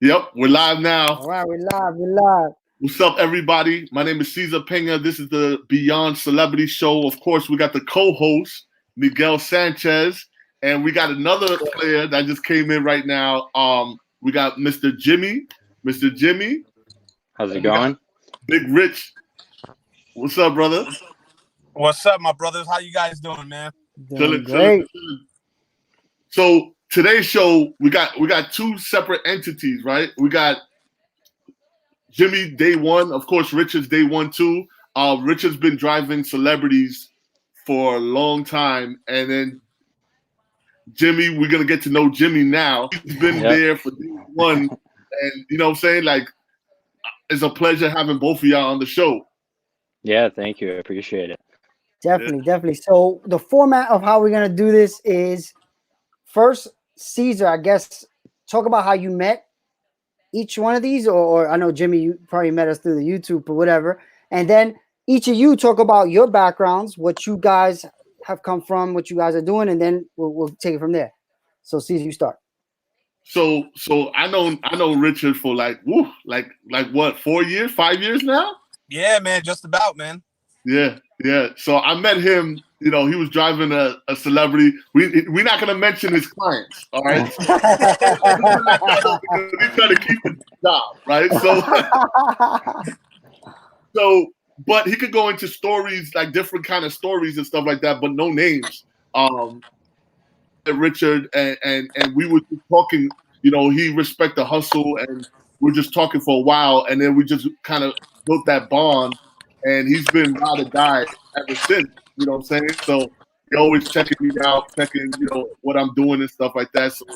Yep, we're live now. All right, we're live. We're live. What's up, everybody? My name is Cesar Pena. This is the Beyond Celebrity Show. Of course, we got the co-host, Miguel Sanchez, and we got another player that just came in right now. We got Mr. Jimmy. Mr. Jimmy. How's it And we got going? Big Rich. What's up, brother? What's up, my brothers? How you guys doing, man? Doing great. So today's show, we got two separate entities, right? We got Jimmy day one, of course. Richard's day one too. Richard's been driving celebrities for a long time, and then Jimmy, we're gonna get to know Jimmy now. He's been there for day one, and you know what I'm saying? Like, it's a pleasure having both of y'all on the show. Yeah, thank you. I appreciate it. Definitely. So the format of how we're gonna do this is first, Cesar, I guess, talk about how you met each one of these, or I know Jimmy, you probably met us through the YouTube or whatever, and then each of you talk about your backgrounds, what you guys have come from, what you guys are doing, and then we'll take it from there. So Cesar, you start. So I know Richard for like what, 4 years, 5 years now? Yeah, man, just about, man. Yeah. So I met him. You know, he was driving a celebrity. We're not gonna mention his clients, all right? He's trying to keep his job, right? So, but he could go into stories, like different kind of stories and stuff like that, but no names. Richard and we were just talking. You know, he respect the hustle, and we're just talking for a while, and then we just kind of built that bond. And he's been ride or die ever since. You know what I'm saying? So he always checking me out, checking, you know, what I'm doing and stuff like that. So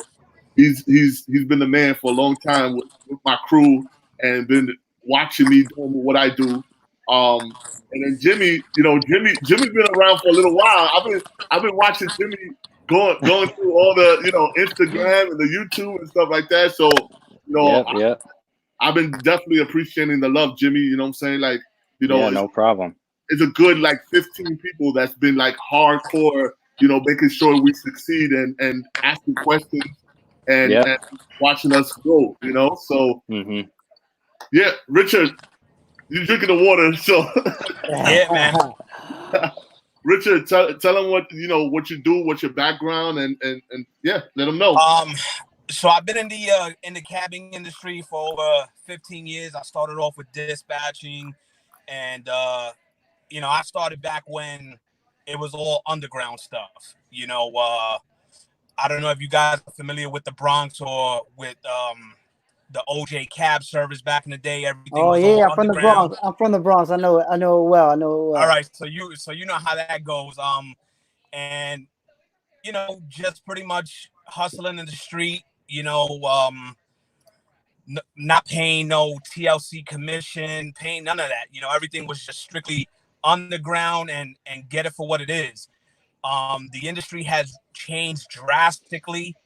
he's been the man for a long time with my crew and been watching me doing what I do. And then Jimmy, you know, Jimmy's been around for a little while. I've been watching Jimmy going through all the, you know, Instagram and the YouTube and stuff like that. So, you know, I've been definitely appreciating the love, Jimmy. You know what I'm saying? Like, you know, no problem. It's a good like 15 people that's been like hardcore, you know, making sure we succeed and asking questions and watching us grow, you know. So yeah, Richard, you're drinking the water, so yeah, man. Richard, tell them what what you do, what's your background, and yeah, let them know. So I've been in the cabin industry for over 15 years. I started off with dispatching, and you know, I started back when it was all underground stuff. You know, I don't know if you guys are familiar with the Bronx or with the OJ cab service back in the day. Everything was all I'm from the Bronx. I'm from the Bronx. I know it well. All right, so you know how that goes. And you know, just pretty much hustling in the street. You know, not paying no TLC commission, paying none of that. You know, everything was just strictly underground and get it for what it is. The industry has changed drastically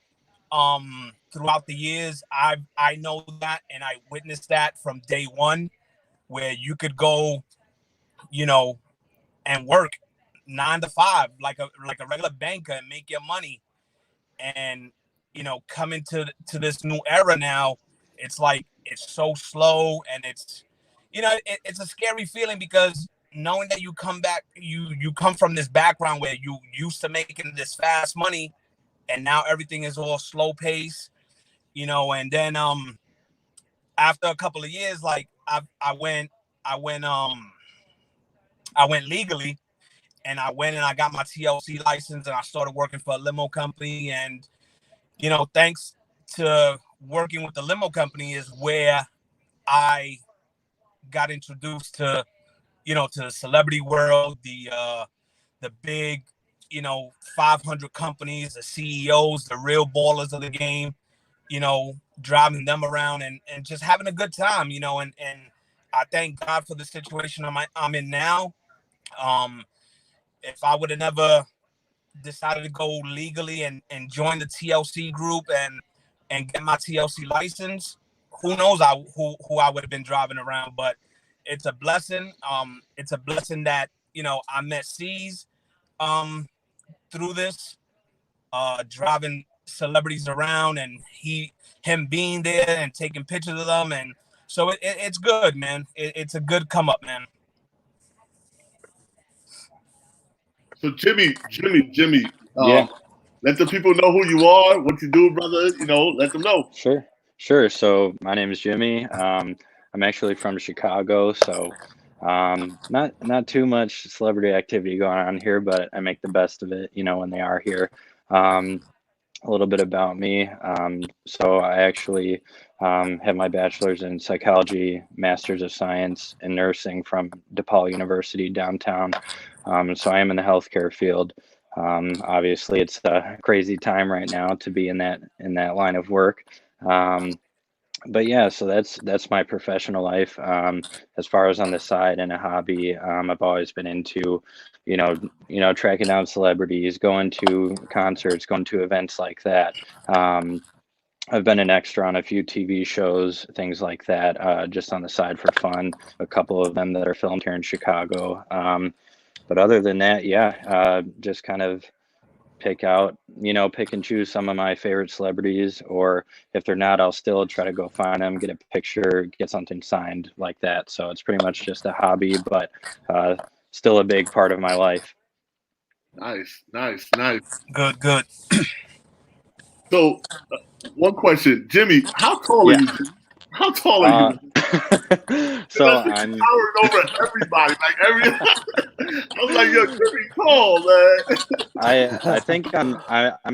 throughout the years. I know that, and I witnessed that from day one, where you could go, you know, and work 9 to 5 like a regular banker and make your money. And you know, coming to this new era now, it's like it's so slow, and it's, you know, it's a scary feeling, because knowing that you come from this background where you used to making this fast money, and now everything is all slow pace, you know. And then after a couple of years, like I went legally, and I got my TLC license, and I started working for a limo company. And you know, thanks to working with the limo company is where I got introduced to, you know, to the celebrity world, the big, you know, 500 companies, the CEOs, the real ballers of the game, you know, driving them around and just having a good time, you know. And I thank God for the situation I'm in now. If I would have never decided to go legally and join the TLC group and get my TLC license, who knows who I would have been driving around. But it's a blessing. It's a blessing that, you know, I met C's through this, driving celebrities around, and him being there and taking pictures of them, and so it's good, man. It's a good come up, man. So Jimmy, Yeah. let the people know who you are, what you do, brother. Let them know. Sure. So my name is Jimmy. I'm actually from Chicago, so not too much celebrity activity going on here, but I make the best of it, when they are here. A little bit about me. So I actually have my bachelor's in psychology, master's of science in nursing from DePaul University downtown. So I am in the healthcare field. Obviously, it's a crazy time right now to be in that line of work. But yeah, so that's my professional life. As far as on the side and a hobby, I've always been into, tracking down celebrities, going to concerts, going to events like that. I've been an extra on a few TV shows, things like that, just on the side for fun. A couple of them that are filmed here in Chicago. But other than that, yeah, just kind of pick and choose some of my favorite celebrities, or if they're not, I'll still try to go find them, get a picture, get something signed like that. So it's pretty much just a hobby, but still a big part of my life. Nice. Good. So, one question, Jimmy, how tall are Yeah. you? Jimmy? How tall are you? So I think you're towering over everybody. Like I was like, yo, Jimmy, tall, man. I think I'm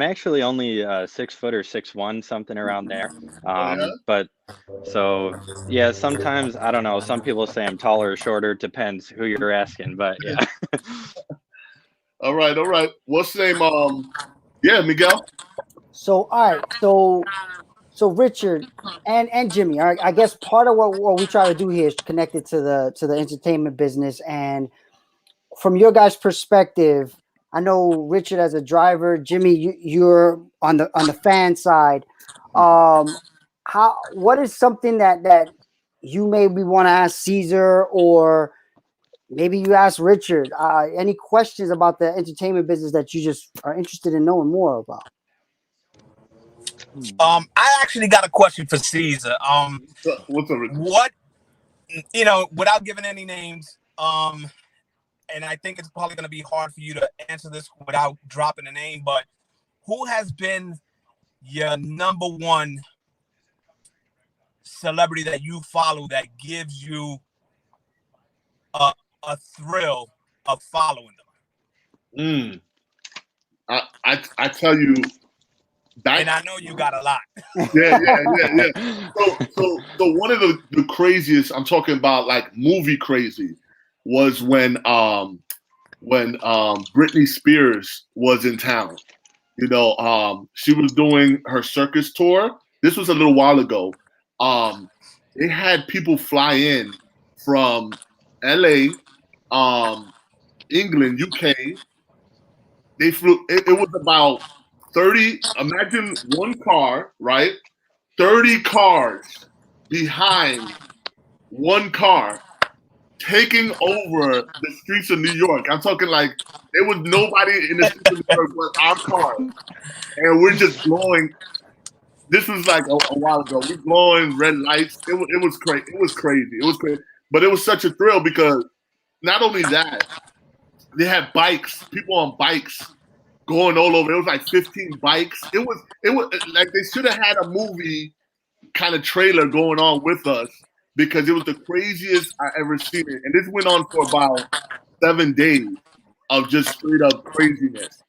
actually only 6 foot or 6'1", something around there. Oh, yeah? But so yeah, sometimes I don't know. Some people say I'm taller or shorter. Depends who you're asking. But yeah. All right. What's the name? Yeah, Miguel. So all right, so Richard and Jimmy, all right, I guess part of what we try to do here is connected to the entertainment business. And from your guys' perspective, I know Richard as a driver, Jimmy, you're on the fan side. What is something that you maybe want to ask Cesar, or maybe you ask Richard? Any questions about the entertainment business that you just are interested in knowing more about? I actually got a question for Caesar. What's up, Richard? What, without giving any names, and I think it's probably going to be hard for you to answer this without dropping a name, but who has been your number one celebrity that you follow that gives you a thrill of following them? I tell you, and I know you got a lot. Yeah. So one of the craziest, I'm talking about like movie crazy, was when Britney Spears was in town. She was doing her circus tour. This was a little while ago. They had people fly in from LA, England, UK. They flew. It was about 30. Imagine one car, right? 30 cars behind one car taking over the streets of New York. I'm talking like there was nobody in the streets of New York but our cars. And we're just blowing. This was like a while ago. We're blowing red lights. It was crazy. It was crazy. But it was such a thrill because not only that, they had bikes, people on bikes going all over. It was like 15 bikes. It was like they should have had a movie kind of trailer going on with us because it was the craziest I ever seen it. And this went on for about 7 days of just straight up craziness.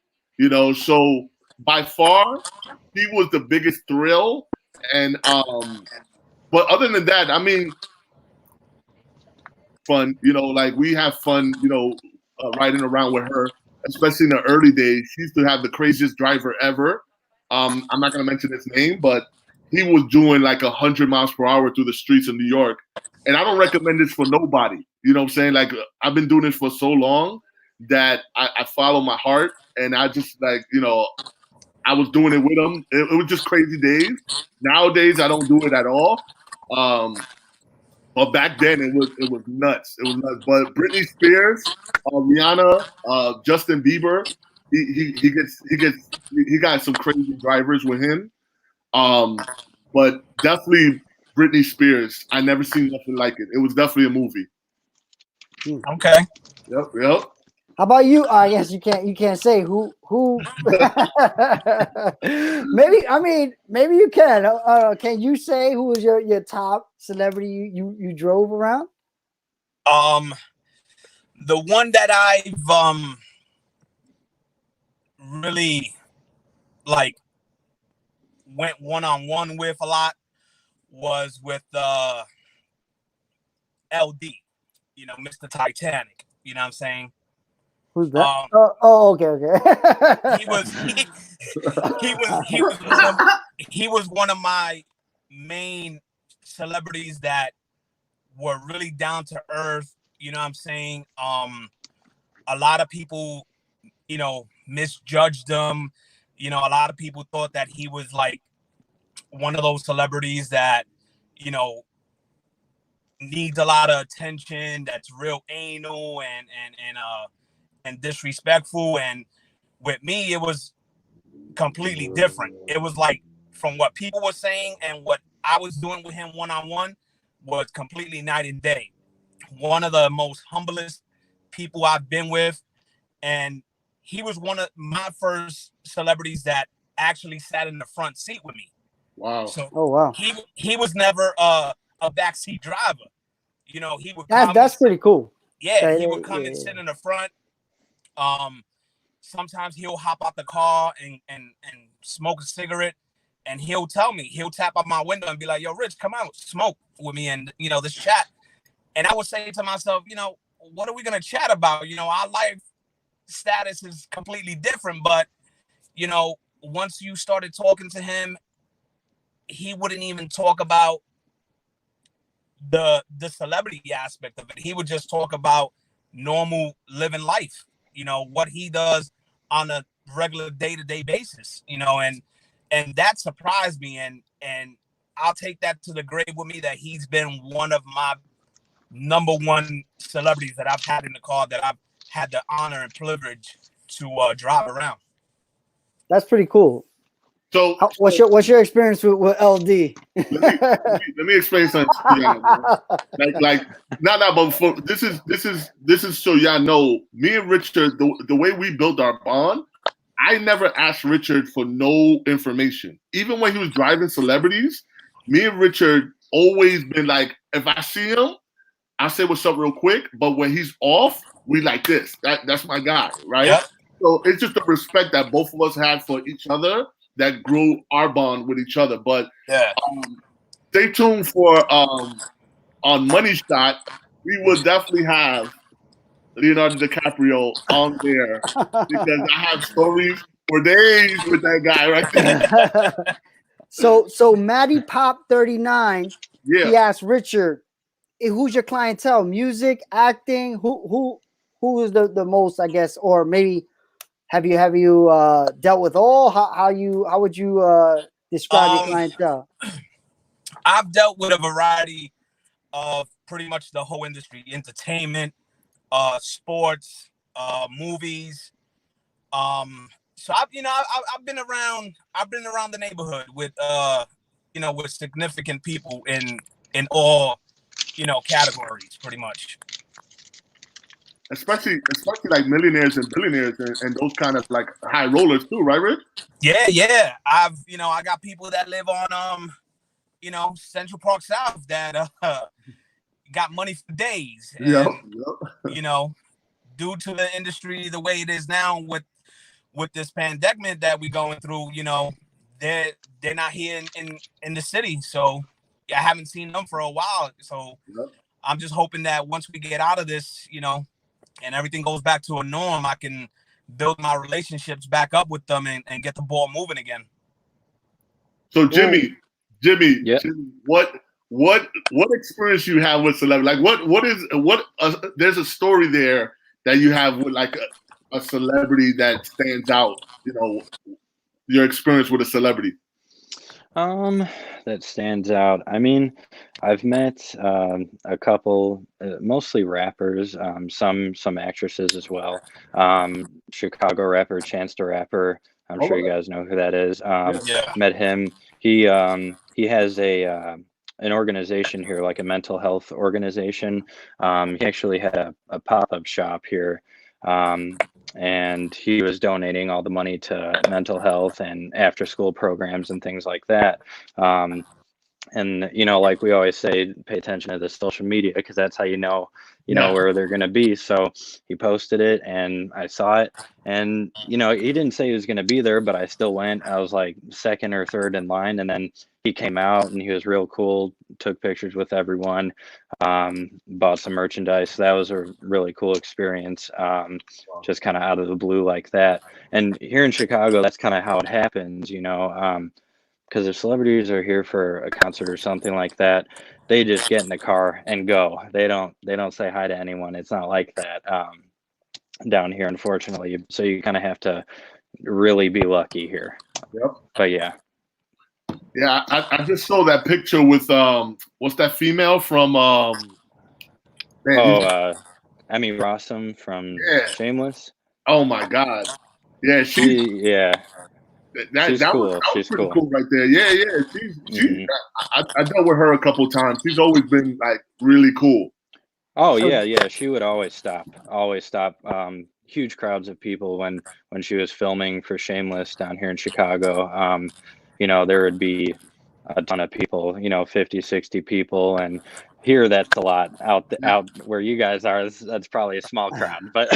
So by far, he was the biggest thrill. And but other than that, I mean, fun, like we have fun, riding around with her, especially in the early days. She used to have the craziest driver ever. I'm not going to mention his name, but he was doing like 100 miles per hour through the streets of New York. And I don't recommend this for nobody. You know what I'm saying? Like, I've been doing this for so long that I follow my heart. And I just like, I was doing it with him. It was just crazy days. Nowadays, I don't do it at all. But back then, it was nuts. It was nuts. But Britney Spears, Rihanna, Justin Bieber, he got some crazy drivers with him. But definitely Britney Spears. I never seen nothing like it. It was definitely a movie. Okay. Yep. How about you? I guess you can't say who. Maybe you can. Can you say who was your top celebrity you drove around? The one that I've really like went one-on-one with a lot was with LD, Mr. Titanic. You know what I'm saying? Who's that? Okay. He was he was one of my main celebrities that were really down to earth. You know what I'm saying? A lot of people, misjudged him. A lot of people thought that he was like one of those celebrities that, needs a lot of attention, that's real anal and disrespectful. And with me, it was completely different. It was like from what people were saying and what I was doing with him one-on-one was completely night and day. One of the most humblest people I've been with. And he was one of my first celebrities that actually sat in the front seat with me. Wow. So wow. He was never a backseat driver. He would that's pretty cool. Yeah, he would come and sit in the front. Sometimes he'll hop out the car and smoke a cigarette, and he'll tap on my window and be like, "Yo, Rich, come out, smoke with me," and this chat. And I would say to myself, what are we gonna chat about? Our life status is completely different, but once you started talking to him, he wouldn't even talk about the celebrity aspect of it. He would just talk about normal living life, what he does on a regular day-to-day basis, and that surprised me, and I'll take that to the grave with me, that he's been one of my number one celebrities that I've had in the car, that I've had the honor and privilege to drive around. That's pretty cool. So what's your experience with LD? let me explain something to y'all. But this is so y'all know. Me and Richard, the way we built our bond, I never asked Richard for no information. Even when he was driving celebrities, me and Richard always been like, if I see him, I'll say what's up real quick. But when he's off, we like this. That's my guy, right? Yep. So it's just the respect that both of us had for each other that grew our bond with each other. But yeah, stay tuned for on Money Shot. We will definitely have Leonardo DiCaprio on there because I have stories for days with that guy right there. So Matty Pop 39. Yeah. He asked Richard, who's your clientele? Music, acting? Who is the most, I guess, or maybe have you dealt with all? How would you describe your clientele? I've dealt with a variety of pretty much the whole industry: entertainment, sports, movies. So I've been around the neighborhood with with significant people in all categories, pretty much. Especially like millionaires and billionaires and those kind of like high rollers too, right, Rich? Yeah. I got people that live on Central Park South that got money for days. And, yep. Due to the industry the way it is now with this pandemic that we're going through, they're not here in the city. So I haven't seen them for a while. So yep. I'm just hoping that once we get out of this, and everything goes back to a norm, I can build my relationships back up with them and get the ball moving again. So Jimmy, yep. Jimmy, what experience you have with celebrity? Like there's a story there that you have with like a celebrity that stands out, your experience with a celebrity. That stands out. I mean, I've met a couple, mostly rappers, some actresses as well. Chicago rapper Chance the Rapper. I'm All sure you right. guys know who that is. Yeah. Yeah. Met him. He has an organization here, like a mental health organization. He actually had a pop-up shop here. And he was donating all the money to mental health and after school programs and things like that. Um, and like we always say, pay attention to the social media because that's how you know Yeah. where they're going to be. So he posted it and I saw it, and he didn't say he was going to be there, but I still went. I was like second or third in line, and then he came out and he was real cool, took pictures with everyone, bought some merchandise. So that was a really cool experience, just kind of out of the blue like that. And here in Chicago, that's kind of how it happens, because if celebrities are here for a concert or something like that, they just get in the car and go. They don't say hi to anyone. It's not like that down here, unfortunately. So you kind of have to really be lucky here. Yep. But yeah. Yeah, I just saw that picture with what's that female from man, Emmy Rossum from yeah. Shameless. Oh my God. Yeah, Yeah, she's that cool. was She's pretty cool. cool right there. Yeah. Mhm. I dealt with her a couple of times. She's always been like really cool. Oh So- yeah. She would always stop. Huge crowds of people when she was filming for Shameless down here in Chicago. There would be a ton of people, 50, 60 people, and here that's a lot. Out where you guys are, that's probably a small crowd, but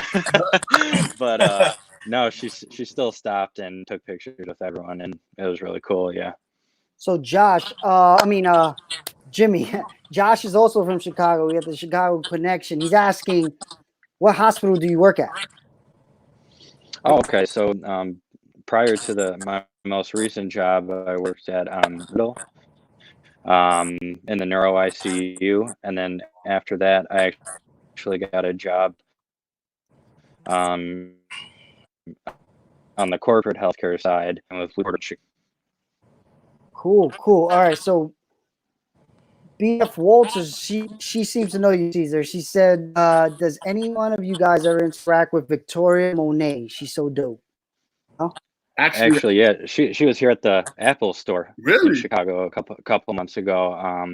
but no, she still stopped and took pictures with everyone, and it was really cool. Yeah. So Josh, Jimmy, Josh is also from Chicago. We have the Chicago connection. He's asking, what hospital do you work at? Oh, okay. So prior to my most recent job, I worked at Riddle, in the neuro ICU, and then after that, I actually got a job um, on the corporate healthcare side with Cool. All right. So BF Walters, she seems to know you, Cesar. She said, does any one of you guys ever interact with Victoria Monet? She's so dope. Actually, yeah, she was here at the Apple store in Really? Chicago a couple months ago.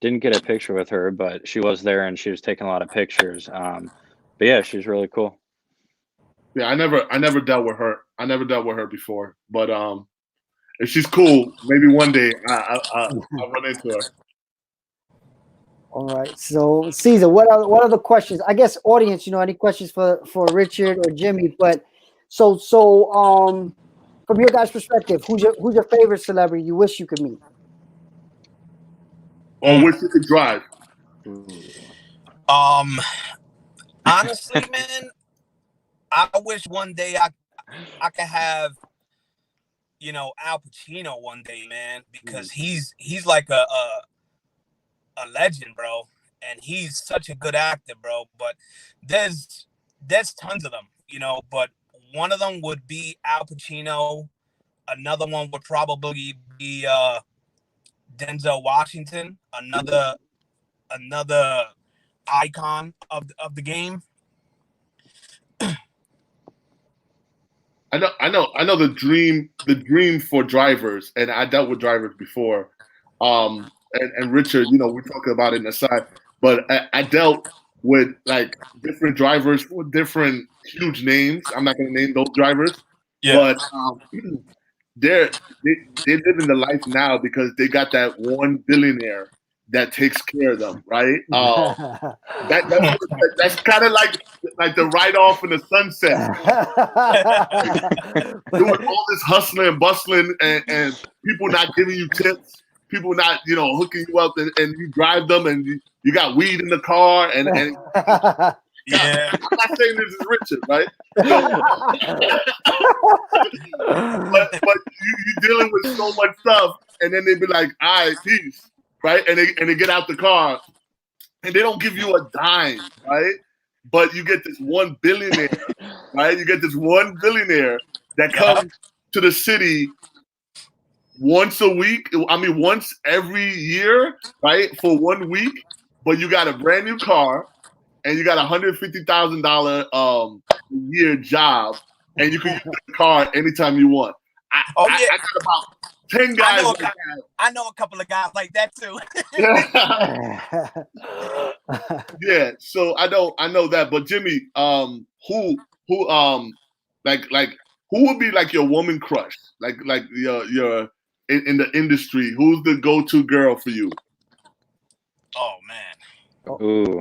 Didn't get a picture with her, but she was there and she was taking a lot of pictures. But yeah, she's really cool. Yeah, I never dealt with her. I never dealt with her before. But if she's cool, maybe one day I'll run into her. All right. So Cesar, what are the questions? I guess audience, any questions for Richard or Jimmy? But so from your guys' perspective, who's your favorite celebrity you wish you could meet? Or wish you could drive. Honestly, man, I wish one day I could have, Al Pacino one day, man, because he's like a legend, bro, and he's such a good actor, bro. But there's tons of them, but one of them would be Al Pacino. Another one would probably be Denzel Washington, another icon of the game. I know the dream for drivers, and I dealt with drivers before. And Richard, we're talking about it in the side, but I dealt with like different drivers with different huge names. I'm not going to name those drivers, but they live in the life now because they got that one billionaire that takes care of them, right? That's kind of like the write off in the sunset. Doing all this hustling and bustling and people not giving you tips, people not hooking you up, and you drive them and you got weed in the car and Yeah. I'm not saying this is Richard, right? but you're dealing with so much stuff, and then they be like, all right, peace, right? And they get out the car, and they don't give you a dime, right? But you get this one billionaire, right? You get this one billionaire that comes to the city once a week. I mean, once every year, right? For 1 week, but you got a brand new car and you got $150,000 a year job, and you can use the car anytime you want. I got about 10 guys like that. I know a couple of guys like that too. Yeah, so I know that. But Jimmy, who like who would be like your woman crush? Like your in the industry, who's the go-to girl for you? Oh man. Ooh,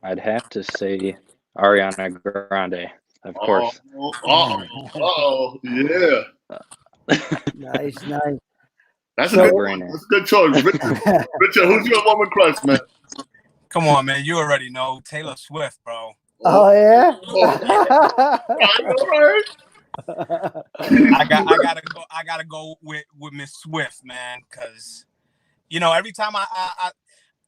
I'd have to say Ariana Grande, of course. Yeah. Nice. That's a good one. That's a good choice. Richard, who's your woman crush, man? Come on, man. You already know Taylor Swift, bro. Oh yeah. I gotta go with Miss Swift, man, because every time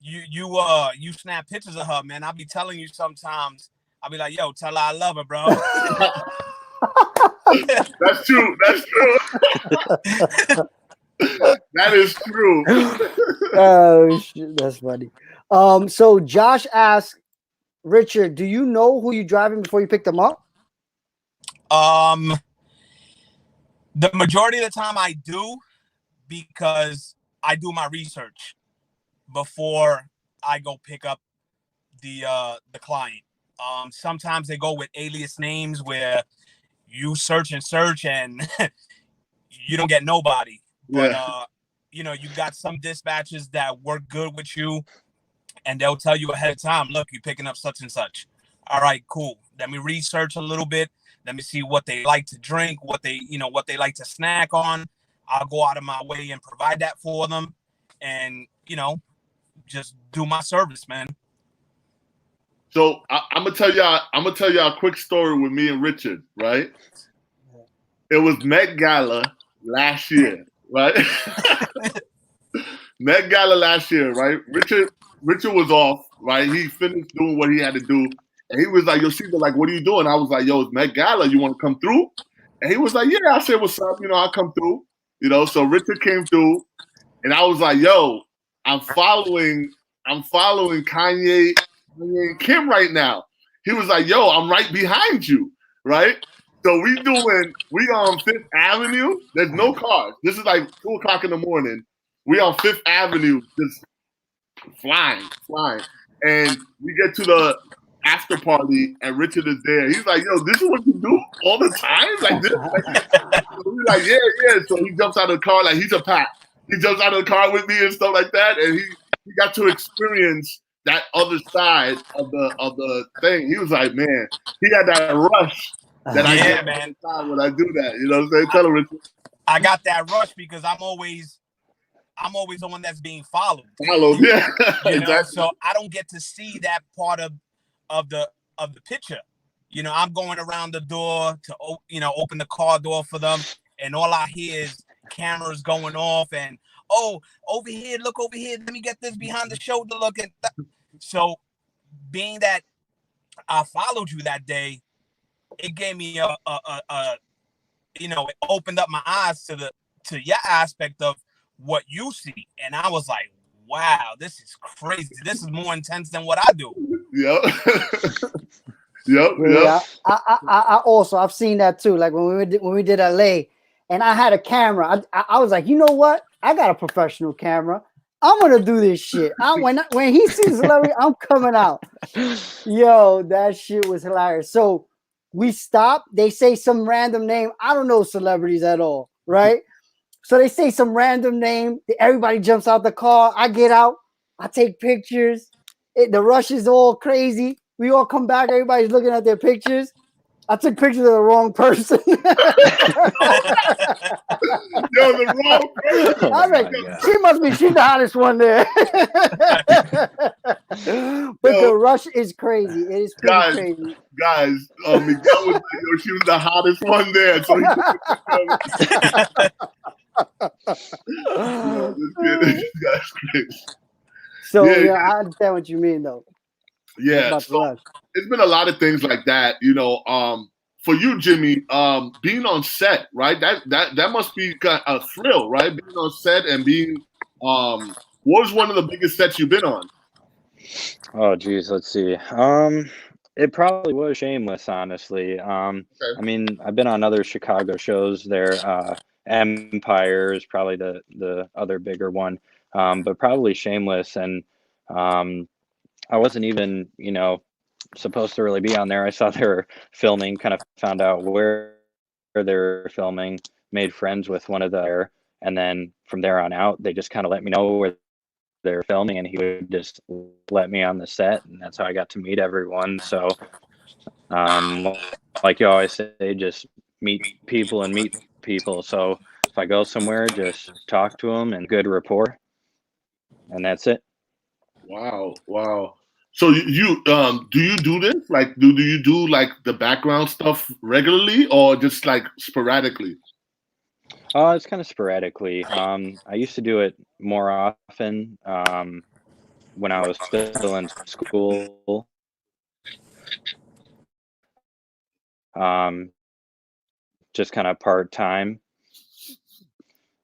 you snap pictures of her, man, I'll be telling you sometimes. I'll be like, yo, tell her I love her, bro. That's true. That is true. Oh shit, that's funny. So Josh asked Richard, do you know who you driving before you pick them up? The majority of the time I do, because I do my research before I go pick up the client. Sometimes they go with alias names where you search and you don't get nobody. But you got some dispatches that work good with you, and they'll tell you ahead of time, look, you're picking up such and such. All right, cool. Let me research a little bit. Let me see what they like to drink, what they like to snack on. I'll go out of my way and provide that for them, and just do my service, man. So I'm gonna tell y'all a quick story with me and Richard, right? It was Met Gala last year, right? Met Gala last year, right? Richard was off, right? He finished doing what he had to do, and he was like, "Yo, Cesar, like, what are you doing?" I was like, "Yo, it's Met Gala. You want to come through?" And he was like, "Yeah." I said, "What's up? I'll come through." So Richard came through, and I was like, "Yo, I'm following Kanye and Kim right now." He was like, "Yo, I'm right behind you," right? So we on Fifth Avenue. There's no cars. This is like 2:00 in the morning. We on Fifth Avenue, just flying. And we get to the after party, and Richard is there. He's like, "Yo, this is what you do all the time, like this." So we're like, "Yeah." So he jumps out of the car like he's a pack. He jumps out of the car with me and stuff like that, and he got to experience that other side of the thing. He was like, man, he had that rush that I get man when I do that. You know what I'm saying? Tell him, Richard. I got that rush because I'm always the one that's being followed. Yeah. Exactly. So I don't get to see that part of the picture. I'm going around the door to open the car door for them, and all I hear is cameras going off and, oh, over here, look over here, let me get this behind the shoulder look. And so being that I followed you that day, it gave me it opened up my eyes to your aspect of what you see. And I was like, wow, this is crazy. This is more intense than what I do. Yep. Yeah, I also, I've seen that too. Like when we did LA, and I had a camera. I was like, you know what? I got a professional camera. I'm gonna do this shit. When he sees a celebrity, I'm coming out. Yo, that shit was hilarious. So we stop. They say some random name. I don't know celebrities at all, right? So they say some random name. Everybody jumps out the car. I get out. I take pictures. The rush is all crazy. We all come back. Everybody's looking at their pictures. I took pictures of the wrong person. Yo, the wrong person. I was like, she's the hottest one there. But the rush is crazy. It is pretty crazy. Guys, Miguel was like, yo, she was the hottest one there. So that's crazy. So yeah, I understand what you mean though. Yeah, so it's been a lot of things like that. for you, Jimmy, being on set, right? That must be a thrill, right? Being on set and being what was one of the biggest sets you've been on? Oh, geez, let's see. It probably was Shameless, honestly. Okay. I mean, I've been on other Chicago shows there. Empire is probably the other bigger one, but probably Shameless. And I wasn't even, supposed to really be on there. I saw they were filming, kind of found out where they're filming, made friends with one of the, and then from there on out, they just kind of let me know where they're filming, and he would just let me on the set, and that's how I got to meet everyone. So, like you always say, just meet people and meet people. So if I go somewhere, just talk to them and good rapport, and that's it. Wow, wow. So you do you do this? Like do you do like the background stuff regularly or just like sporadically? It's kind of sporadically. I used to do it more often when I was still in school. Um, just kind of part time.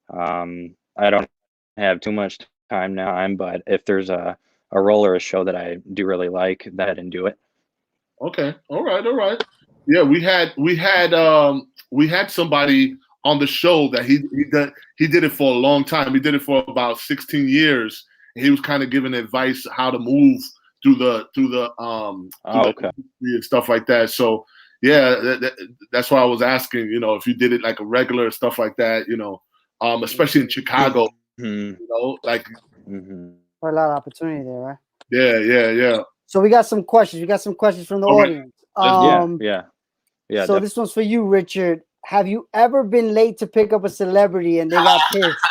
I don't have too much time now, but if there's a role or a show that I do really like, that and do it. Okay. All right, all right. Yeah, we had somebody on the show that he did it for a long time. He did it for about 16 years. And he was kind of giving advice how to move through the Oh, okay. industry and stuff like that. So yeah, that's why I was asking, if you did it like a regular stuff like that, especially in Chicago, Mhm. like Mhm. A lot of opportunity there, right? yeah. So we got some questions. We got some questions from the All right. audience. Yeah. So this one's for you, Richard. Have you ever been late to pick up a celebrity and they got pissed?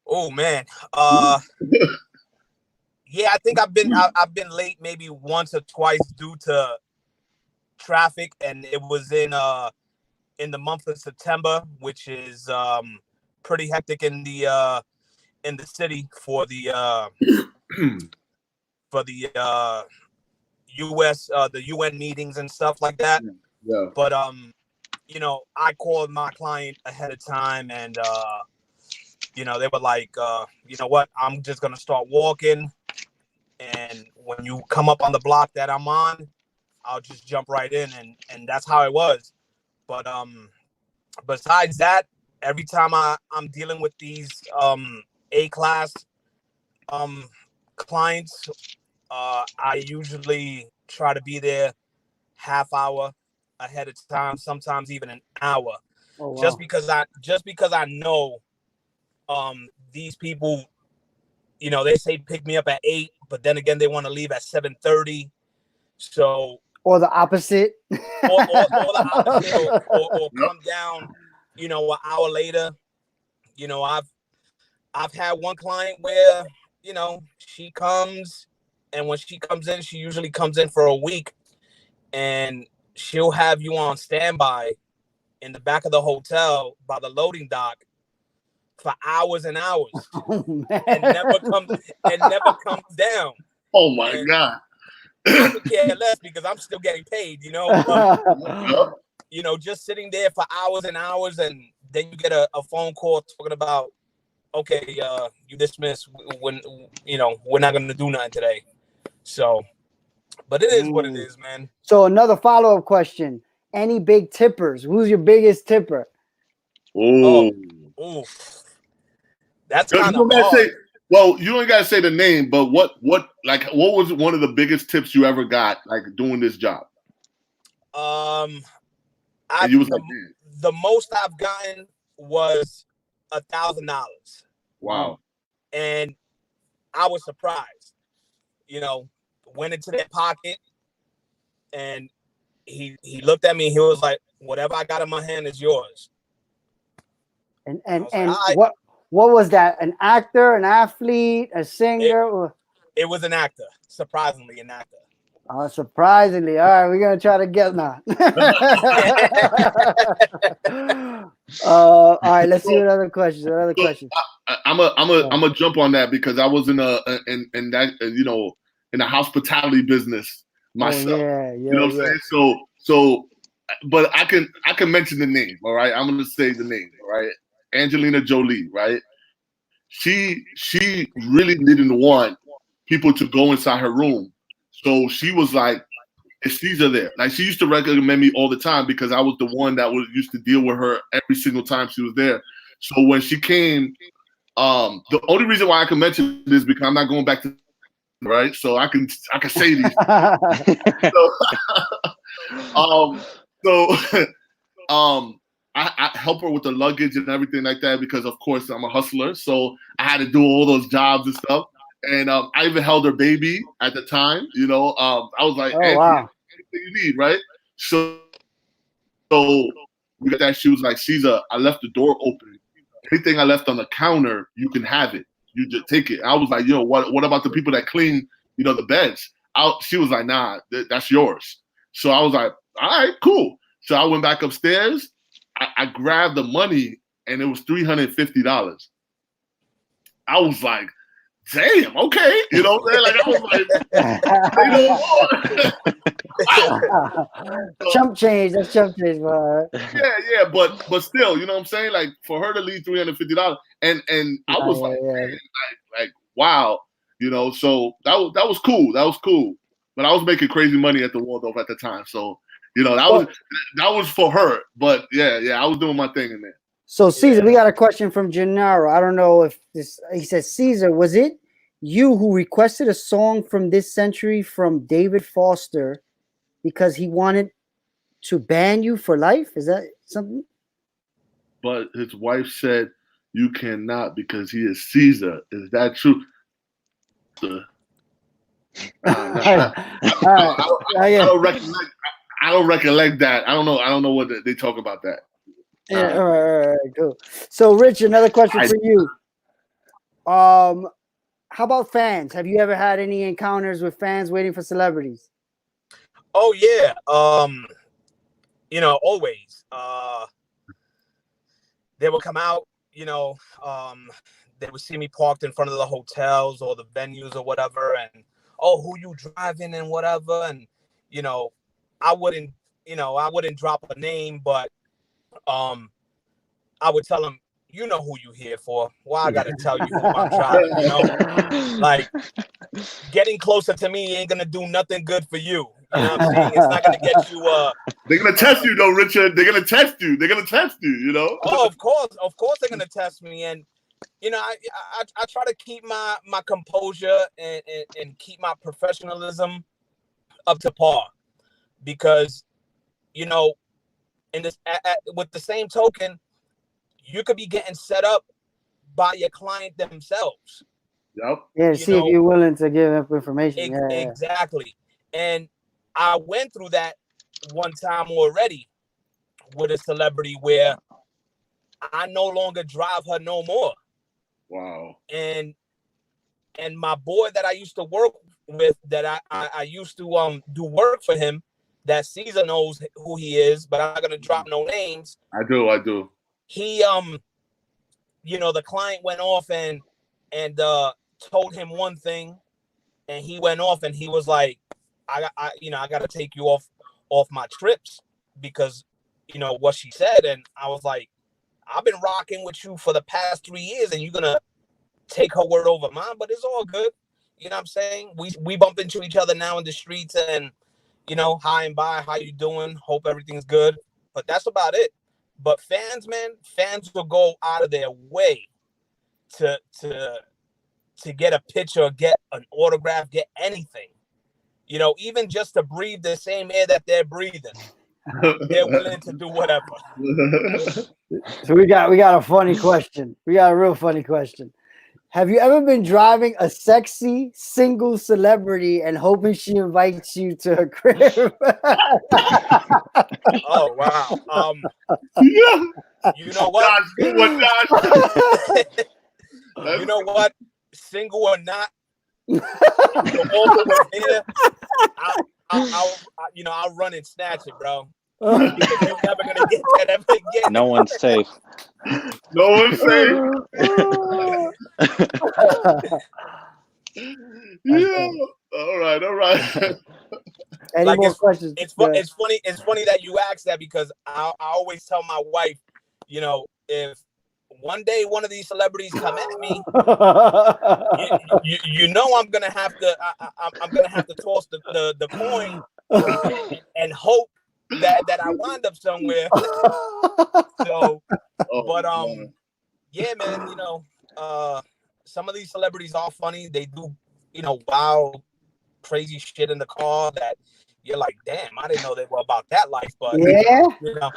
Oh man. Yeah, I think I've been late maybe once or twice due to traffic, and it was in the month of September, which is pretty hectic in the city for the US the UN meetings and stuff like that. Yeah. But I called my client ahead of time, and they were like, you know what, I'm just gonna start walking, and when you come up on the block that I'm on, I'll just jump right in, and that's how it was. But besides that, every time I'm dealing with these A-class clients, I usually try to be there half hour ahead of time, sometimes even an hour. Oh, wow. Just because I know these people, they say pick me up at 8, but then again they want to leave at 7:30. So or the opposite. or the opposite, or come down, an hour later. I've had one client where, she comes, and when she comes in, she usually comes in for a week, and she'll have you on standby in the back of the hotel by the loading dock for hours and hours, Oh, and never comes down. Oh my God. I could care less because I'm still getting paid, just sitting there for hours and hours, and then you get a phone call talking about, okay, you dismissed, when we're not gonna do nothing today. So, but it is what it is, man. So another follow-up question: any big tippers? Who's your biggest tipper? Oh, that's kind of hard. Well, you don't gotta say the name, but what was one of the biggest tips you ever got, like doing this job? And you was like, the most I've gotten was $1,000. Wow. And I was surprised. Went into their pocket, and he looked at me, and he was like, whatever I got in my hand is yours. And what was that? An actor, an athlete, a singer? It was an actor. Surprisingly, an actor. Oh, surprisingly. All right, we're gonna try to get now. All right, let's see another question. I'm a jump on that because I was in the hospitality business, myself. yeah, You know what I'm saying? So, but I can mention the name. All right, I'm gonna say the name. All right, Angelina Jolie. Right, she really didn't want people to go inside her room, so she was like, "Is Caesar there?" Like she used to recommend me all the time because I was the one that was used to deal with her every single time she was there. So when she came, the only reason why I can mention this is because I'm not going back to right, so I can say these. So, um, so I help her with the luggage and everything like that because, of course, I'm a hustler. So I had to do all those jobs and stuff. And I even held her baby at the time. You know, I was like, Oh Auntie, wow. anything you need, right? So we got that. She was like, Caesar, I left the door open. Anything I left on the counter, you can have it. You just take it. I was like, yo, what about the people that clean, the beds? She was like, nah, that's yours. So I was like, all right, cool. So I went back upstairs. I grabbed the money, and it was $350. I was like, damn, okay. You know what I'm saying? Like, I was like, wow. Chump change. That's chump change, bro. Yeah, but still, you know what I'm saying? Like, for her to leave $350, and I was like, man, like, wow. So that was cool. That was cool. But I was making crazy money at the Waldorf at the time. So, that was for her. But yeah, I was doing my thing in there. So Caesar, we got a question from Gennaro. I don't know if this. He says, Caesar, was it you who requested a song from this century from David Foster because he wanted to ban you for life? Is that something? But his wife said you cannot because he is Caesar. Is that true? I don't recollect that. I don't know what they talk about that. Yeah, all right, cool. So, Rich, another question for you. How about fans? Have you ever had any encounters with fans waiting for celebrities? Oh yeah, always. They would come out. They would see me parked in front of the hotels or the venues or whatever, and who you driving and whatever, and I wouldn't drop a name, but I would tell them, you know who you here for. Why I gotta tell you who I'm driving, Like, getting closer to me ain't gonna do nothing good for you. You know what I'm saying? It's not gonna get you they're gonna test you though, Richard. They're gonna test you, Oh, of course they're gonna test me. And I try to keep my composure and keep my professionalism up to par, because in this with the same token, you could be getting set up by your client themselves. Yep. Yeah, see if you're willing to give up information. Exactly. And I went through that one time already with a celebrity where I no longer drive her no more. Wow. And my boy that I used to work with, that I used to do work for him, that Cesar knows who he is, but I'm not gonna drop no names. I do. He the client went off and told him one thing, and he went off and he was like, I gotta take you off my trips because what she said. And I was like, I've been rocking with you for the past 3 years, and you're gonna take her word over mine, but it's all good. You know what I'm saying? We bump into each other now in the streets, and hi and bye, how you doing? Hope everything's good. But that's about it. But fans will go out of their way to get a picture, get an autograph, get anything. Even just to breathe the same air that they're breathing. They're willing to do whatever. So we got a funny question. We got a real funny question. Have you ever been driving a sexy single celebrity and hoping she invites you to her crib? Oh wow. You know what? You know what? Single or not, I'll run and snatch it, bro. Because you're never gonna get that ever again. No one's safe. No one's safe. Yeah. All right. Any Like more questions? it's Go ahead. funny. It's funny that you asked that because I always tell my wife, you know, if one day one of these celebrities come at me, you know I'm gonna have to I'm gonna have to toss the coin and hope that I wind up somewhere. So, Oh, but God. yeah, man, you know, some of these celebrities are funny. They do, you know, wild, crazy shit in the car that you're like, damn, I didn't know they were about that life. But Yeah, you know,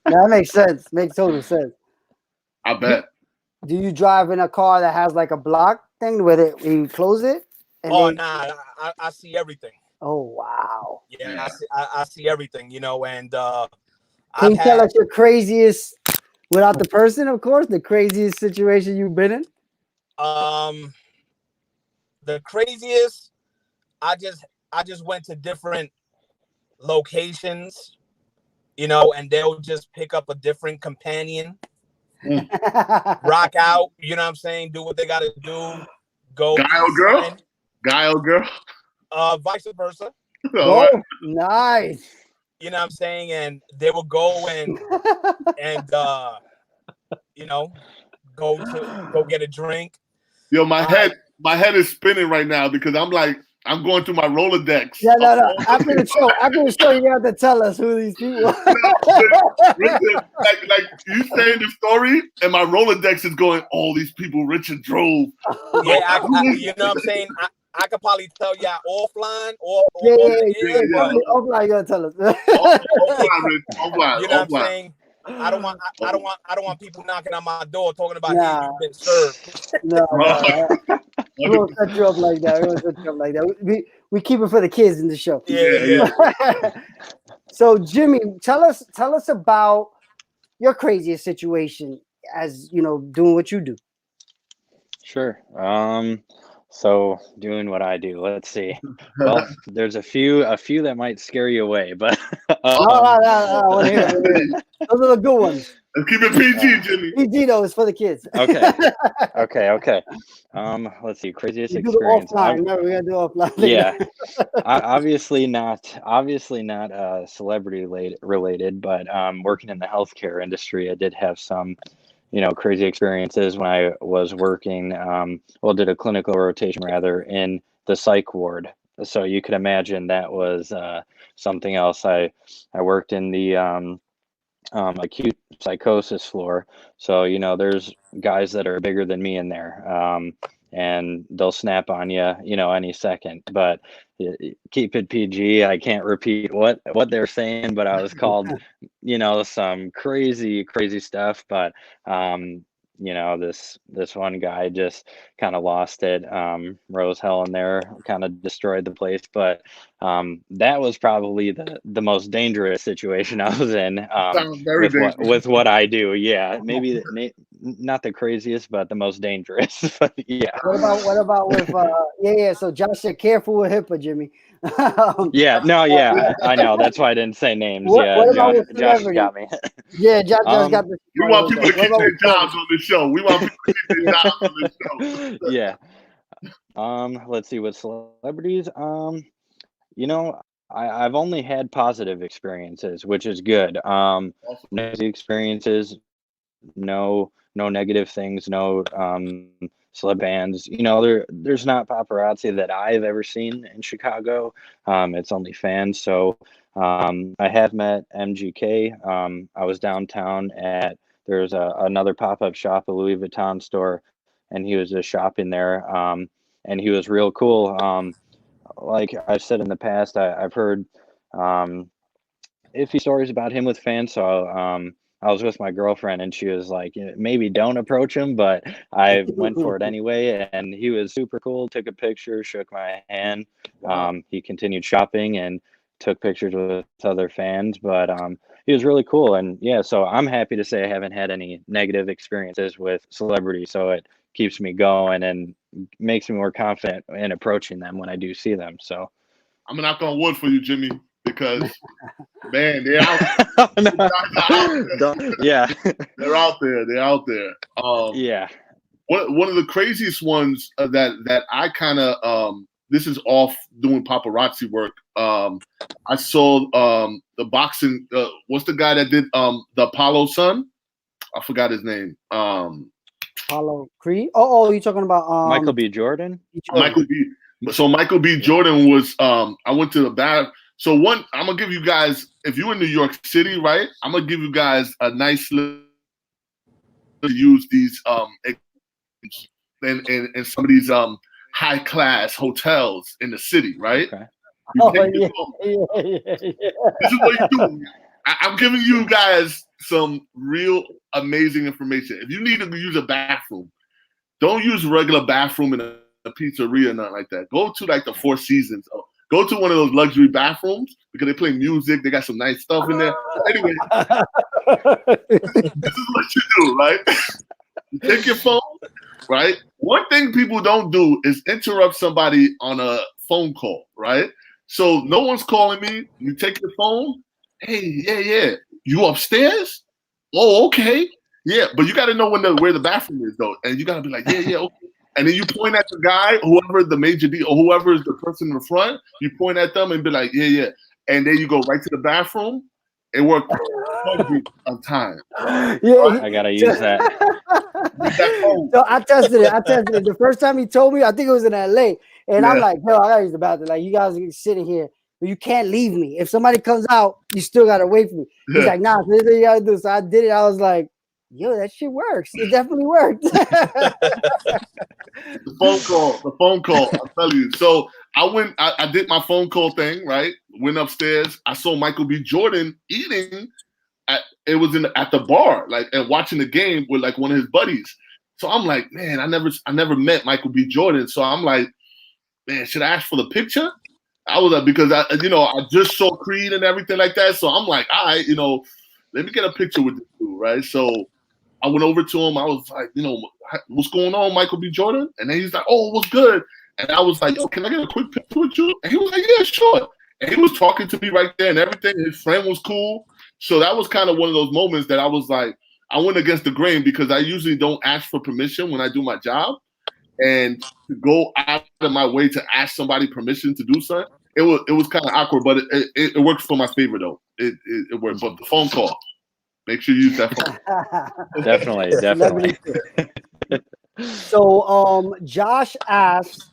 that makes sense. Makes total sense. I bet. Do you drive in a car that has like a block thing where you close it and oh then? nah, I see everything. Oh wow! Yeah, Yeah. I see everything. You know, and Can I've you tell had us your craziest, without the person, of course, the craziest situation you've been in? the craziest. I just went to different locations, you know, and they'll just pick up a different companion, rock out, you know what I'm saying, do what they gotta do, go Guy eat or girl? something, Guy or girl? vice versa, All right. Oh, nice. you know what I'm saying, and they will go and you know, go get a drink. Yo, I my head is spinning right now because I'm going through my Rolodex. Yeah, no. All the After the show, you have to tell us who these people are. Richard, like you saying the story, and my Rolodex is going. All these people Richard drove. yeah, you know what I'm saying. I could probably tell y'all offline or Yeah, off the air, but offline, you gotta tell us. Offline, Rich. Offline. you know what I'm saying. I don't want people knocking on my door talking about, hey, Nah, you've been served. no. We won't set you up like that. We keep it for the kids in the show. Yeah. So, Jimmy, tell us about your craziest situation as you know doing what you do. Sure. So doing what I do, let's see. Well, there's a few that might scare you away, but No, I want to hear it. Those are the good ones. Let's keep it PG, Jimmy. PG though is for the kids. Okay. Let's see. Craziest You do the experience. offline. Remember, we gotta do offline. Yeah. Obviously not celebrity related, but working in the healthcare industry, I did have some, crazy experiences when I was working, did a clinical rotation rather in the psych ward. So you could imagine that was something else. I worked in the acute psychosis floor. So, there's guys that are bigger than me in there. And they'll snap on you, any second. But keep it PG. I can't repeat what they're saying, but I was called, some crazy stuff. But this one guy just kind of lost it. Rose hell in there, kind of destroyed the place. But that was probably the most dangerous situation I was in. Sounds very dangerous. With what I do. Yeah, maybe not the craziest, but the most dangerous. But yeah. What about with So Josh said, careful with HIPAA, Jimmy. Yeah, no, yeah, I know. That's why I didn't say names. What Yeah, about Josh got me. Yeah, Josh got this. We want people to keep their jobs on the show. We want people to keep their jobs on the show. Yeah. Let's see, with celebrities, I've only had positive experiences, which is good. Awesome. Negative experiences, no negative things, no celeb bands. There's not paparazzi that I've ever seen in Chicago. It's only fans. So I have met MGK. I was downtown there's another pop-up shop, a Louis Vuitton store, and he was just shopping there. And he was real cool. Like I've said in the past, I've heard iffy stories about him with fans. So I was with my girlfriend and she was like, maybe don't approach him, but I went for it anyway. And he was super cool, took a picture, shook my hand. He continued shopping and took pictures with other fans, but he was really cool. And yeah, so I'm happy to say I haven't had any negative experiences with celebrities. So it keeps me going and makes me more confident in approaching them when I do see them. So I'm gonna knock on wood for you, Jimmy, because man, they're out there. Yeah. They're out there. They're out there. Yeah. One of the craziest ones that I kind of this is off doing paparazzi work. I saw the boxing. What's the guy that did the Apollo son? I forgot his name. Apollo Creed. Oh, you're talking about Michael B. Jordan. Michael B. So Michael B. Jordan was. I went to the bar. So I'm gonna give you guys. If you're in New York City, right? I'm gonna give you guys a nice little to use these in some of these high class hotels in the city, right? Okay. This is what you do. I'm giving you guys some real amazing information. If you need to use a bathroom, don't use a regular bathroom in a pizzeria or nothing like that. Go to like the Four Seasons. Go to one of those luxury bathrooms because they play music. They got some nice stuff in there. Anyway, this is what you do, right? You take your phone, right? One thing people don't do is interrupt somebody on a phone call, right? So no one's calling me. You take your phone. Hey, yeah. You upstairs? Oh, okay. Yeah, but you got to know where the bathroom is, though. And you got to be like, yeah, okay. And then you point at the guy, whoever the major D or whoever is the person in the front, you point at them and be like, yeah. And then you go right to the bathroom. It worked hundreds of times. Yeah, I gotta use that. So I tested it. The first time he told me, I think it was in LA. And I'm like, yo, I gotta use the bathroom. Like, you guys are sitting here, but you can't leave me. If somebody comes out, you still gotta wait for me. He's like, nah, this is what you gotta do. So I did it. I was like, yo, that shit works. It definitely worked. The phone call, I'll tell you. So I did my phone call thing, right? Went upstairs. I saw Michael B. Jordan eating at the bar, like, and watching the game with like one of his buddies. So I'm like, man, I never met Michael B. Jordan. So I'm like, man, should I ask for the picture? I was like, because I just saw Creed and everything like that. So I'm like, all right, let me get a picture with this dude, right? So I went over to him. I was like, what's going on, Michael B. Jordan? And then he's like, oh, what's good? And I was like, yo, can I get a quick picture with you? And he was like, yeah, sure. And he was talking to me right there and everything. His friend was cool. So that was kind of one of those moments that I was like, I went against the grain because I usually don't ask for permission when I do my job. And to go out of my way to ask somebody permission to do something, it was kind of awkward, but it worked for my favor though. It worked. But the phone call, make sure you use that phone. Definitely. So Josh asks,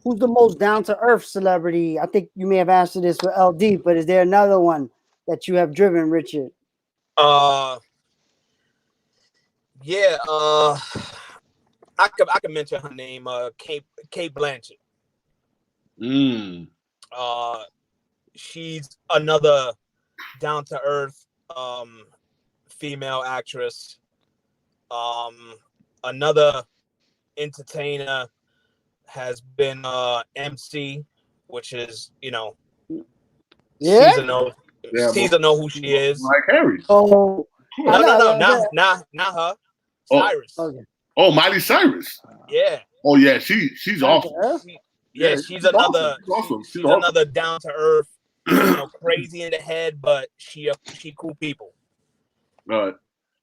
who's the most down-to-earth celebrity? I think you may have answered this for LD, but is there another one that you have driven, Richard? Yeah, I could mention her name, Kate Blanchett. She's another down-to-earth female actress. Another entertainer has been MC, which is, Cesar know who she is. Like Harry. Oh, no, not her. Cyrus. Okay. Oh, Miley Cyrus. Yeah. Oh yeah, she's awesome. She's another. Awesome. She's another down to earth, crazy in the head, but she cool people. All right.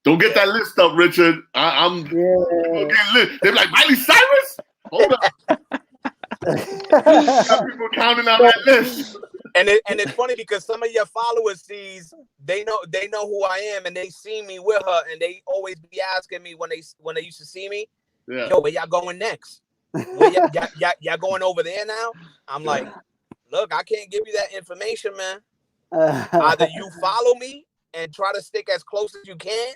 Don't get that list up, Richard. I'm okay. They're like, Miley Cyrus? Hold up. Got people counting out that list. And it's funny because some of your followers they know who I am, and they see me with her, and they always be asking me when they used to see me, yo, where y'all going next? Where y'all going over there now? I'm like, look, I can't give you that information, man. Either you follow me and try to stick as close as you can,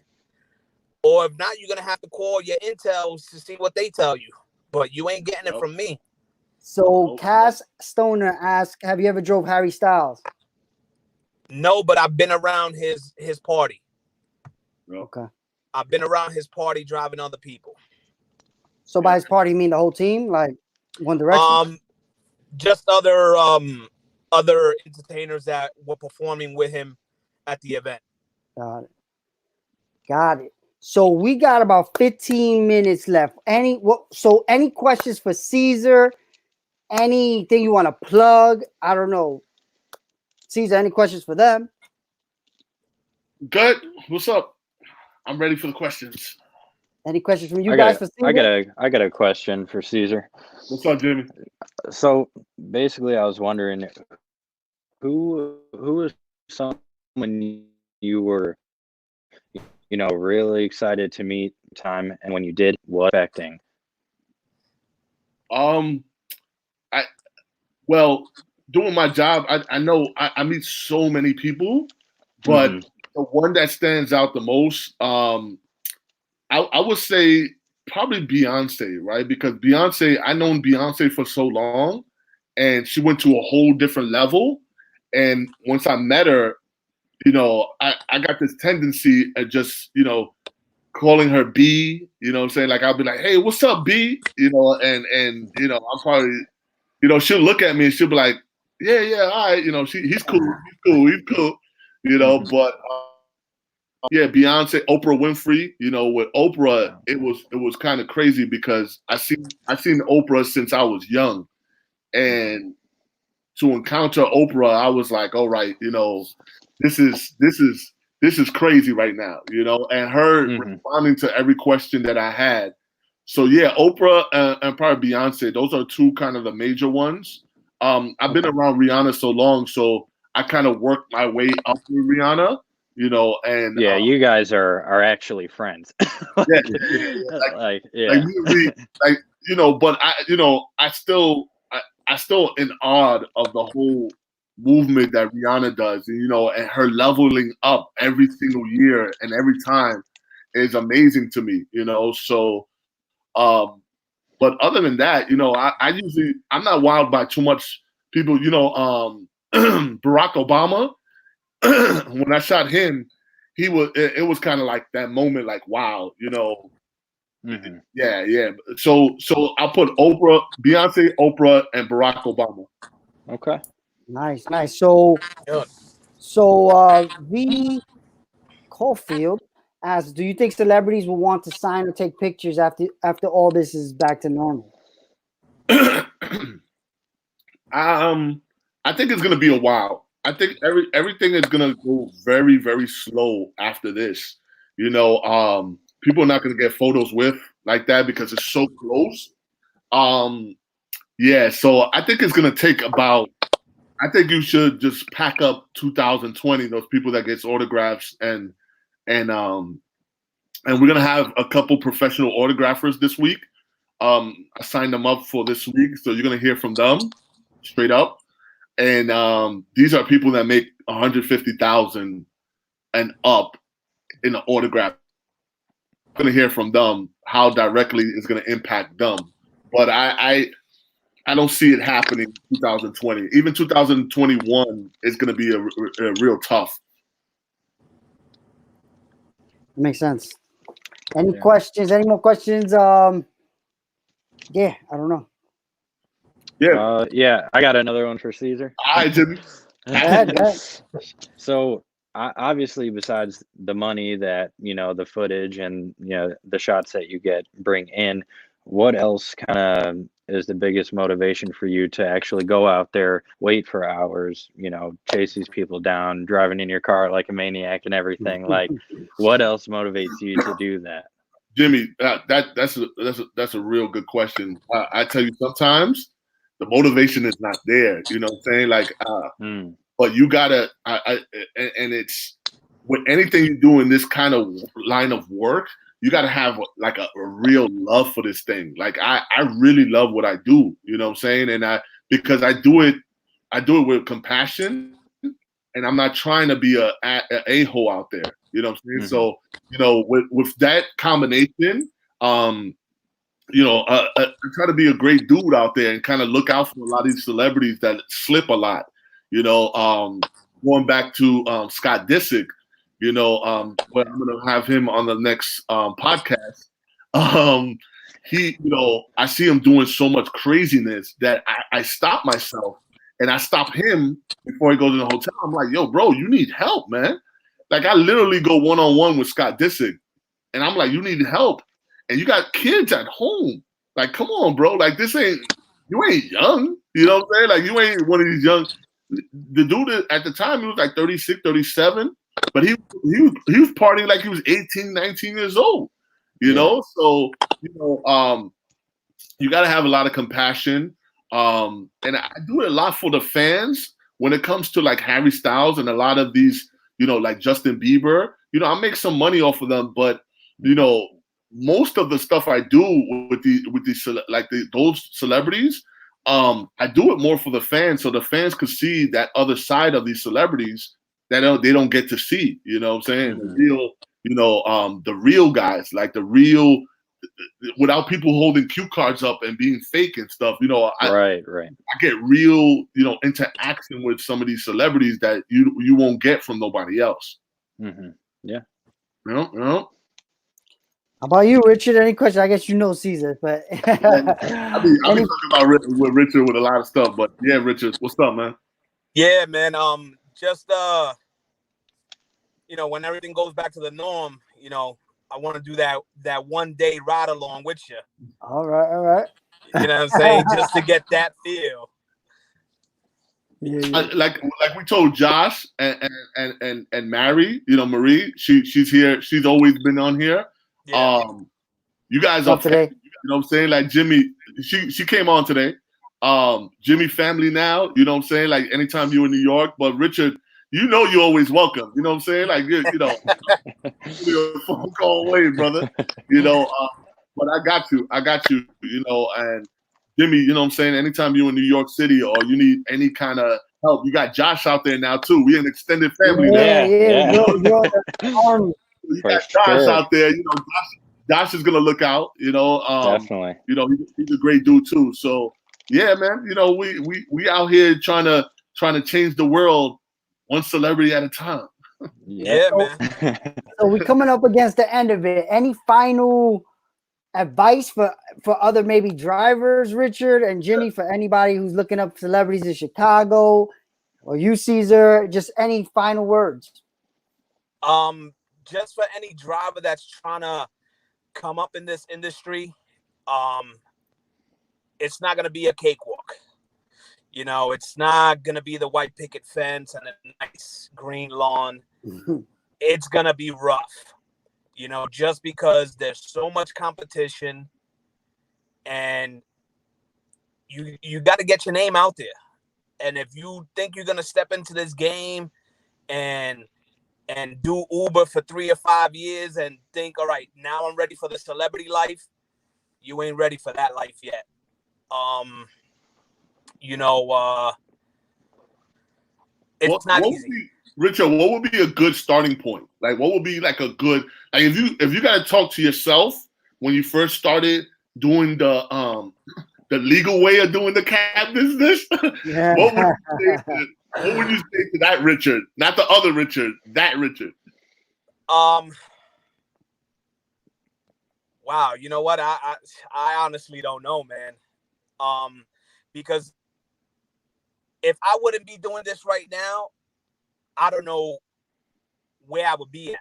or if not, you're gonna have to call your intels to see what they tell you. But you ain't getting it from me. So Cass Stoner asks, have you ever drove Harry Styles? No, but I've been around his party. Okay. I've been around his party driving other people. So by his party, you mean the whole team, like One Direction? Just other entertainers that were performing with him at the event. Got it. So we got about 15 minutes left. Any questions for Cesar? Anything you want to plug? I don't know. Cesar, any questions for them? Good. What's up? I'm ready for the questions. Any questions from you guys for Cesar? I got a question for Cesar. What's up, Jimmy? So basically, I was wondering who is someone you were, really excited to meet time, and when you did, what expecting? Well, doing my job, I know I meet so many people, but the one that stands out the most, I would say probably Beyonce, right? Because I've known Beyonce for so long, and she went to a whole different level. And once I met her, I got this tendency of just, calling her B, what I'm saying? Like, I'll be like, hey, what's up, B? And I'm probably, she'll look at me and she'll be like, yeah, all right, he's cool, but yeah, Beyonce, Oprah Winfrey, with Oprah, it was kind of crazy because I seen Oprah since I was young. And to encounter Oprah, I was like, all right, this is crazy right now, and her responding to every question that I had. So yeah, Oprah and probably Beyonce, those are two kind of the major ones. I've been around Rihanna so long, so I kind of worked my way up with Rihanna, and yeah, you guys are actually friends. yeah, like but I still in awe of the whole movement that Rihanna does, and her leveling up every single year and every time is amazing to me, So, but other than that, I'm not wowed by too much people, Barack Obama. When I shot him, it was kind of like that moment, like, wow, yeah. So I'll put Oprah, Beyonce, Oprah, and Barack Obama. Okay. Nice. So V Caulfield asks, do you think celebrities will want to sign or take pictures after all this is back to normal? I think it's gonna be a while. I think everything is gonna go very, very slow after this. People are not gonna get photos with like that because it's so close. Yeah, so I think it's gonna take about. I think you should just pack up 2020. Those people that gets autographs and we're gonna have a couple professional autographers this week. I signed them up for this week, so you're gonna hear from them straight up. And these are people that make 150,000 and up in the autograph. I'm gonna hear from them how directly it's gonna impact them. But I don't see it happening in 2020. Even 2021 is gonna be a real tough. Makes sense. Any questions? Any more questions? Yeah, I don't know. Yeah, I got another one for Cesar. I didn't. Go ahead. So obviously, besides the money that the footage and the shots that you bring in, what else kind of is the biggest motivation for you to actually go out there, wait for hours, chase these people down, driving in your car like a maniac and everything? Like, what else motivates you to do that? Jimmy, that's a real good question. I tell you, sometimes the motivation is not there. You know what I'm saying? Like, but you gotta, and it's with anything you do in this kind of line of work, you gotta have like a real love for this thing. Like, I really love what I do. You know what I'm saying? And because I do it with compassion, and I'm not trying to be a hole out there. You know what I'm saying? So, with that combination, I try to be a great dude out there and kind of look out for a lot of these celebrities that slip a lot. Going back to Scott Disick, but I'm gonna have him on the next podcast. I see him doing so much craziness that I stop myself and I stop him before he goes in the hotel. I'm like, yo, bro, you need help, man. Like, I literally go one-on-one with Scott Disick, and I'm like, you need help, and you got kids at home. Like, come on, bro. Like, you ain't young. You know what I'm saying? Like, you ain't one of these young. The dude at the time, he was like 36, 37, but he was partying like he was 18, 19 years old. You know, so you got to have a lot of compassion. And I do it a lot for the fans when it comes to like Harry Styles and a lot of these, like Justin Bieber. I make some money off of them, but most of the stuff I do with those celebrities, I do it more for the fans, so the fans could see that other side of these celebrities that they don't get to see. You know what I'm saying? The real guys, like the real, without people holding cue cards up and being fake and stuff. I get real, interaction with some of these celebrities that you won't get from nobody else. Yeah. How about you, Richard? Any question? I guess Cesar, but I've been talking about with Richard with a lot of stuff. But yeah, Richard, what's up, man? Yeah, man. Just when everything goes back to the norm, I want to do that 1 day ride along with you. All right. You know what I'm saying? Just to get that feel. Yeah. Like we told Josh and Mary, Marie, she's here. She's always been on here. Yeah. You guys are today. You know what I'm saying? Like Jimmy, she came on today. Jimmy family now. You know what I'm saying? Like anytime you're in New York, but Richard, you're always welcome. You know what I'm saying? Like you're a phone call away, brother. But I got you. And Jimmy, you know what I'm saying? Anytime you're in New York City or you need any kind of help, you got Josh out there now too. We an extended family now. Yeah. You got Josh out there. Josh is gonna look out. Definitely. He's a great dude too. So yeah, man. We out here trying to change the world one celebrity at a time. Yeah, man. So we're coming up against the end of it. Any final advice for other maybe drivers, Richard and Jimmy, for anybody who's looking up celebrities in Chicago, or you, Cesar? Just any final words? Just for any driver that's trying to come up in this industry, it's not going to be a cakewalk. It's not going to be the white picket fence and a nice green lawn. It's going to be rough, just because there's so much competition, and you got to get your name out there. And if you think you're going to step into this game and do Uber for 3 or 5 years and think, all right, now I'm ready for the celebrity life, you ain't ready for that life yet. It's not easy. Richard, what would be a good starting point? Like, what would be like a good, like if you got to talk to yourself when you first started doing the legal way of doing the cab business, Yeah. what would you say to that Richard? Not the other Richard, that Richard. Wow, you know what? I honestly don't know, man. Because if I wouldn't be doing this right now, I don't know where I would be at.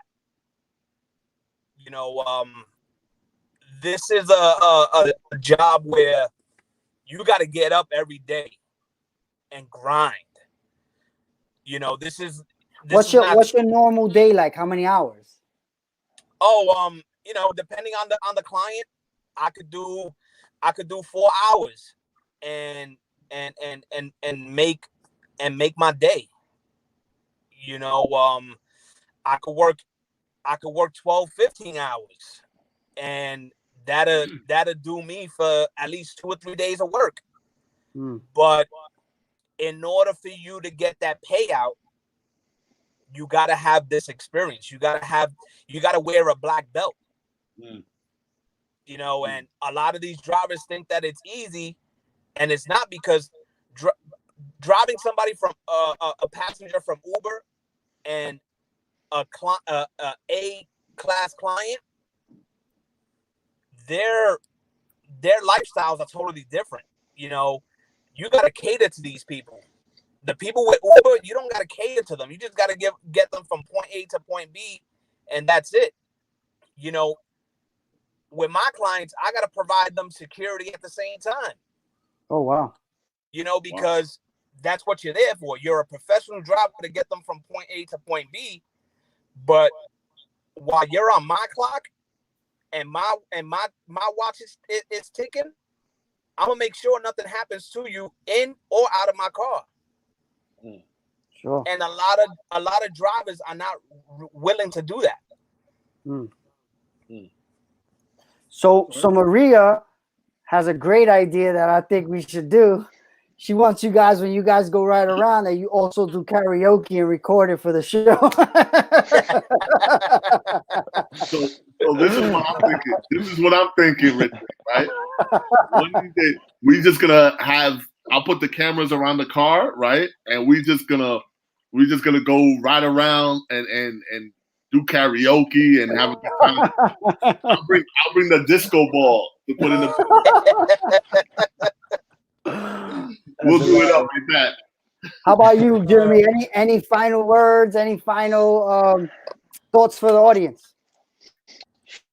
This is a job where you got to get up every day and grind. What's your normal day like? How many hours? Oh, depending on the client, I could do 4 hours and make my day. I could work 12, 15 hours, and that'll do me for at least 2 or 3 days of work. But in order for you to get that payout, you got to have this experience. You got to wear a black belt. And a lot of these drivers think that it's easy, and it's not, because driving somebody from a passenger from Uber and a class client, their lifestyles are totally different. You got to cater to these people. The people with Uber, you don't got to cater to them. You just got to get them from point A to point B, and that's it. With my clients, I got to provide them security at the same time. Oh, wow. Because that's what you're there for. You're a professional driver to get them from point A to point B. But while you're on my clock and my watch is ticking, I'm gonna make sure nothing happens to you in or out of my car. Sure. And a lot of drivers are not willing to do that. So Maria has a great idea that I think we should do. She wants you guys, when you guys go right around, that you also do karaoke and record it for the show. So this is what I'm thinking. This is what I'm thinking, Richard, right? One of these days, we just gonna have, I'll put the cameras around the car, right? And we just gonna go right around and do karaoke and have a good time. I'll bring the disco ball to put in the. We'll do it up like that. How about you, Jeremy? Any final words? Any final thoughts for the audience?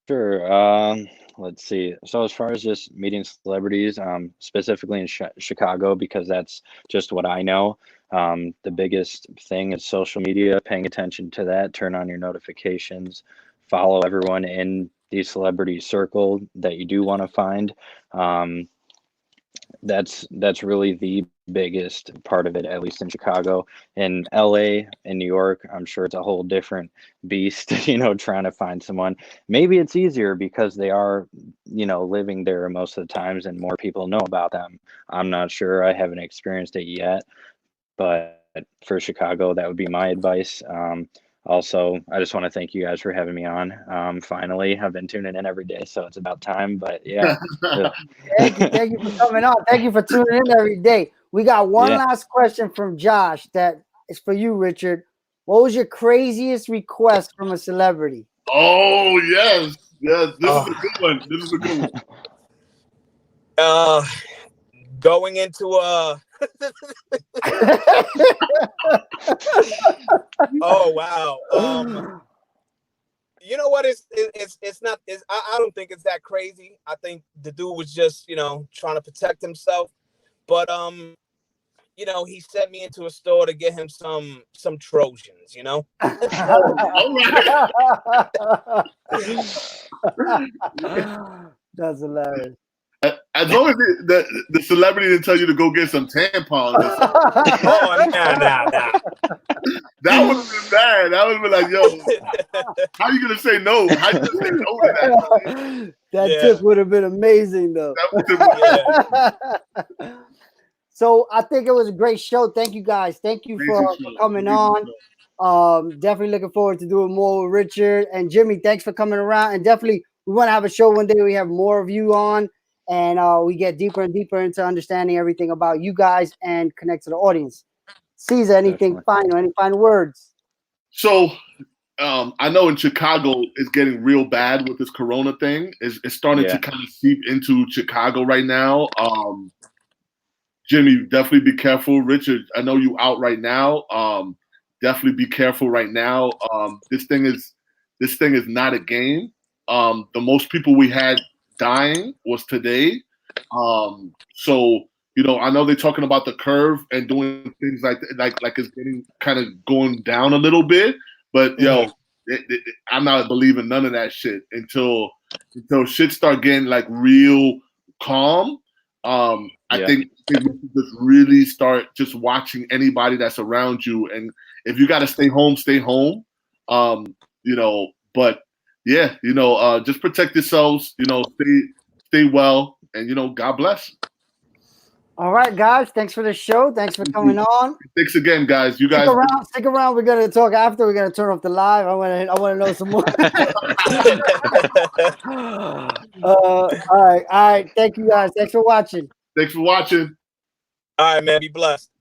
Sure. Let's see. So as far as just meeting celebrities, specifically in Chicago, because that's just what I know. The biggest thing is social media, paying attention to that, turn on your notifications, follow everyone in the celebrity circle that you do want to find. That's really the biggest part of it, at least in Chicago. In LA, in New York, I'm sure it's a whole different beast, trying to find someone. Maybe it's easier because they are, living there most of the times and more people know about them. I'm not sure. I haven't experienced it yet, but for Chicago, that would be my advice. Also, I just want to thank you guys for having me on. Finally, I've been tuning in every day, so it's about time. But yeah. Thank you for coming on. Thank you for tuning in every day. We got one last question from Josh that is for you, Richard. What was your craziest request from a celebrity? Oh, yes. This is a good one. Going into oh wow. You know what? It's not. I don't think it's that crazy. I think the dude was just trying to protect himself. But he sent me into a store to get him some Trojans. That's hilarious. As long as the celebrity didn't tell you to go get some tampons. Or something. Oh, nah. That would have been bad. That would have been like, yo, how are you gonna say no? How you gonna say no to that? That tip would have been amazing, though. So I think it was a great show. Thank you, guys. Thank you for coming on. Definitely looking forward to doing more with Richard and Jimmy. Thanks for coming around. And definitely, we want to have a show one day where we have more of you on, and we get deeper and deeper into understanding everything about you guys and connect to the audience. Cesar, any final words? So I know in Chicago it's getting real bad with this corona thing. It's starting to kind of seep into Chicago right now. Jimmy, definitely be careful. Richard, I know you out right now. Definitely be careful right now. This thing is not a game. The most people we had dying was today. So I know they're talking about the curve and doing things like it's getting kind of going down a little bit. But I'm not believing none of that shit until shit start getting like real calm. I think we should just really start just watching anybody that's around you, and if you got to stay home, stay home. But just protect yourselves. Stay well, and God bless. All right, guys. Thanks for the show. Thanks for coming on. Thanks again, guys. You guys stick around. We're gonna talk after. We're gonna turn off the live. I want to know some more. All right. Thank you, guys. Thanks for watching. Thanks for watching. All right, man. Be blessed.